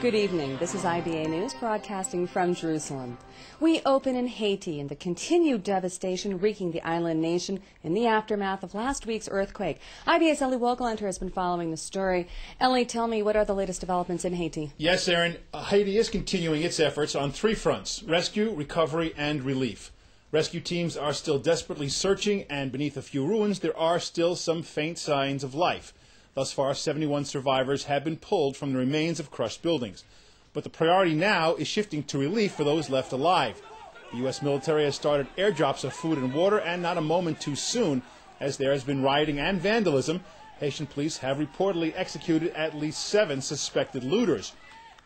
Good evening. This is IBA News broadcasting from Jerusalem. We open in Haiti and the continued devastation wreaking the island nation in the aftermath of last week's earthquake. IBA's Ellie Wogelenter has been following the story. Ellie, tell me, what are the latest developments in Haiti? Yes, Aaron. Haiti is continuing its efforts on three fronts: rescue, recovery, and relief. Rescue teams are still desperately searching, and beneath a few ruins, there are still some faint signs of life. Thus far, 71 survivors have been pulled from the remains of crushed buildings. But the priority now is shifting to relief for those left alive. The U.S. military has started airdrops of food and water, and not a moment too soon, as there has been rioting and vandalism. Haitian police have reportedly executed at least 7 suspected looters.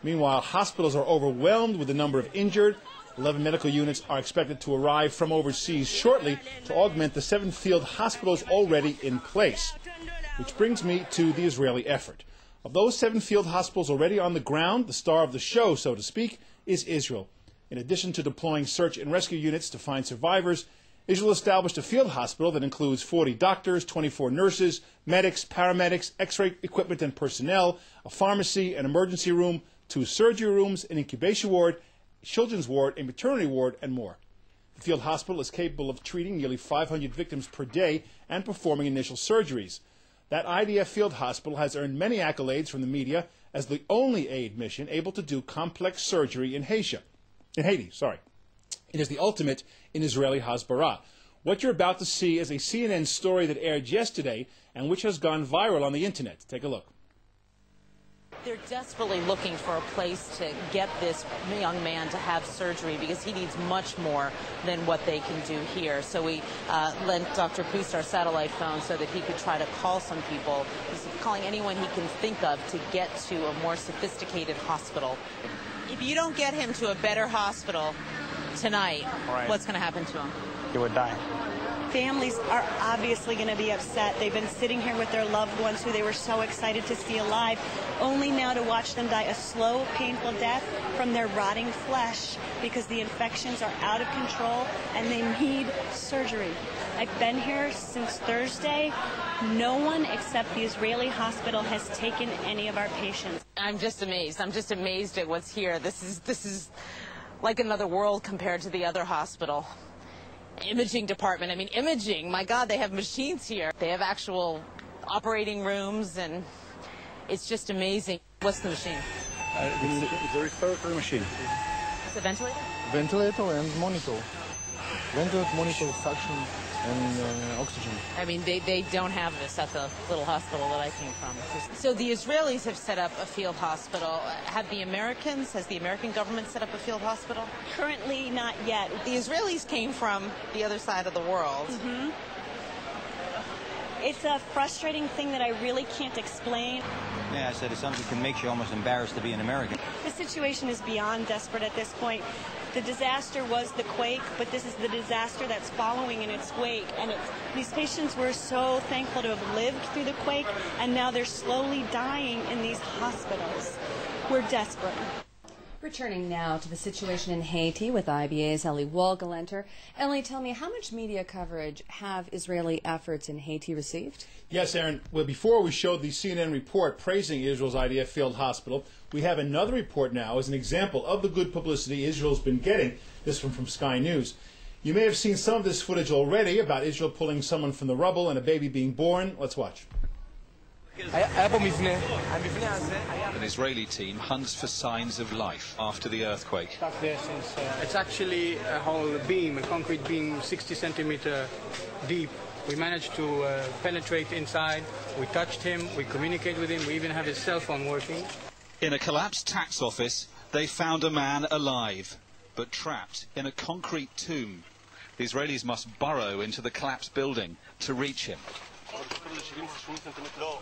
Meanwhile, hospitals are overwhelmed with the number of injured. 11 medical units are expected to arrive from overseas shortly to augment the 7 field hospitals already in place. Which brings me to the Israeli effort. Of those 7 field hospitals already on the ground, the star of the show, so to speak, is Israel. In addition to deploying search and rescue units to find survivors, Israel established a field hospital that includes 40 doctors, 24 nurses, medics, paramedics, x-ray equipment and personnel, a pharmacy, an emergency room, 2 surgery rooms, an incubation ward, children's ward, a maternity ward, and more. The field hospital is capable of treating nearly 500 victims per day and performing initial surgeries. That IDF field hospital has earned many accolades from the media as the only aid mission able to do complex surgery in Haiti. It is the ultimate in Israeli Hasbara. What you're about to see is a CNN story that aired yesterday and which has gone viral on the internet. Take a look. They're desperately looking for a place to get this young man to have surgery because he needs much more than what they can do here. So we lent Dr. Poust our satellite phone so that he could try to call some people. He's calling anyone he can think of to get to a more sophisticated hospital. If you don't get him to a better hospital tonight, what's going to happen to him? He would die. Families are obviously going to be upset. They've been sitting here with their loved ones who they were so excited to see alive, only now to watch them die a slow, painful death from their rotting flesh because the infections are out of control and they need surgery. I've been here since Thursday. No one except the Israeli hospital has taken any of our patients. I'm just amazed. I'm just amazed at what's here. This is like another world compared to the other hospital. Imaging department. I mean, imaging. My God, they have machines here. They have actual operating rooms, and it's just amazing. What's the machine? It's a respiratory machine. It's a ventilator? Ventilator and monitor. Ventilator, monitor, suction, and oxygen. I mean, they don't have this at the little hospital that I came from. So the Israelis have set up a field hospital. Has the American government set up a field hospital? Currently, not yet. The Israelis came from the other side of the world. Mm-hmm. It's a frustrating thing that I really can't explain. Yeah, I said it's something that makes you almost embarrassed to be an American. The situation is beyond desperate at this point. The disaster was the quake, but this is the disaster that's following in its wake. And these patients were so thankful to have lived through the quake, and now they're slowly dying in these hospitals. We're desperate. Returning now to the situation in Haiti with IBA's Ellie Wogelenter. Ellie, tell me, how much media coverage have Israeli efforts in Haiti received? Yes, Aaron. Well, before we showed the CNN report praising Israel's IDF field hospital, we have another report now as an example of the good publicity Israel's been getting. This one from Sky News. You may have seen some of this footage already about Israel pulling someone from the rubble and a baby being born. Let's watch. An Israeli team hunts for signs of life after the earthquake. It's actually a whole beam, a concrete beam 60 centimeter deep. We managed to penetrate inside. We touched him, we communicate with him, we even have his cell phone working. In a collapsed tax office, they found a man alive, but trapped in a concrete tomb. The Israelis must burrow into the collapsed building to reach him.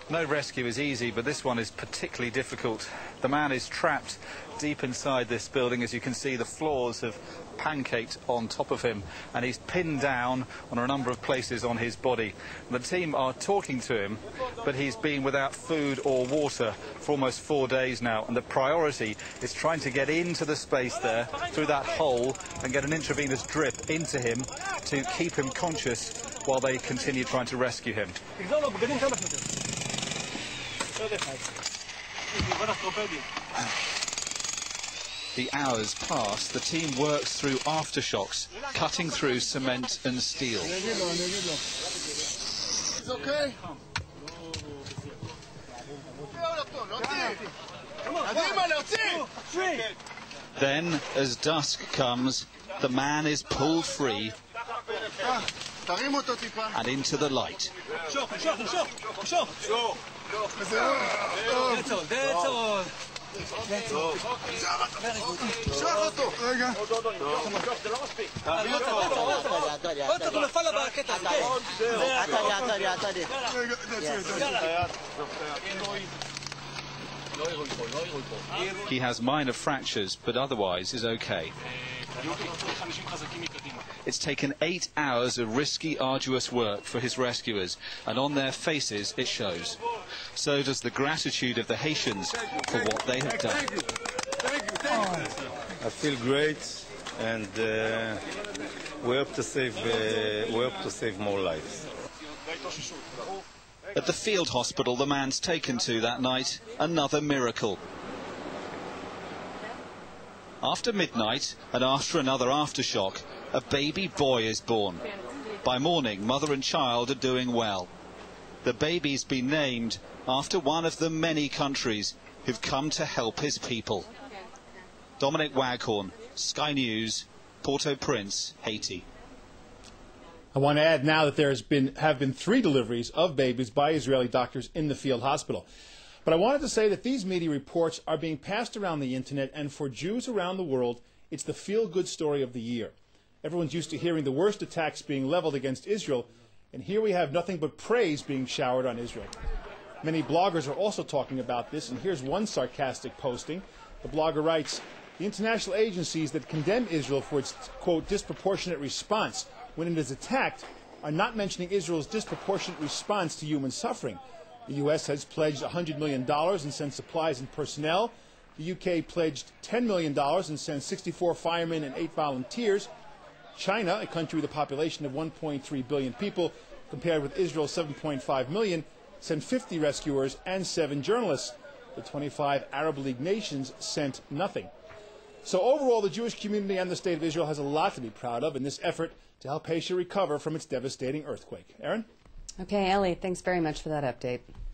No rescue is easy, but this one is particularly difficult. The man is trapped deep inside this building. As you can see, the floors have pancaked on top of him, and he's pinned down on a number of places on his body. The team are talking to him, but he's been without food or water for almost 4 days now, and the priority is trying to get into the space there through that hole and get an intravenous drip into him to keep him conscious while they continue trying to rescue him. the hours pass, the team works through aftershocks, cutting through cement and steel. It's okay. Then, as dusk comes, the man is pulled free and into the light. He has minor fractures, but otherwise is okay. It's taken 8 hours of risky, arduous work for his rescuers, and on their faces it shows. So does the gratitude of the Haitians for what they have done. I feel great, and we hope to save more lives. At the field hospital the man's taken to that night, another miracle. After midnight, and after another aftershock, a baby boy is born. By morning, mother and child are doing well. The baby's been named after one of the many countries who've come to help his people. Dominic Waghorn, Sky News, Port-au-Prince, Haiti. I want to add now that there have been 3 deliveries of babies by Israeli doctors in the field hospital. But I wanted to say that these media reports are being passed around the internet, and for Jews around the world, it's the feel-good story of the year. Everyone's used to hearing the worst attacks being leveled against Israel, and here we have nothing but praise being showered on Israel. Many bloggers are also talking about this, and here's one sarcastic posting. The blogger writes, "The international agencies that condemn Israel for its, quote, disproportionate response when it is attacked are not mentioning Israel's disproportionate response to human suffering. The U.S. has pledged $100 million and sent supplies and personnel. The U.K. pledged $10 million and sent 64 firemen and 8 volunteers. China, a country with a population of 1.3 billion people, compared with Israel's 7.5 million, sent 50 rescuers and 7 journalists. The 25 Arab League nations sent nothing." So overall, the Jewish community and the State of Israel has a lot to be proud of in this effort to help Haiti recover from its devastating earthquake. Aaron? Okay, Ellie, thanks very much for that update.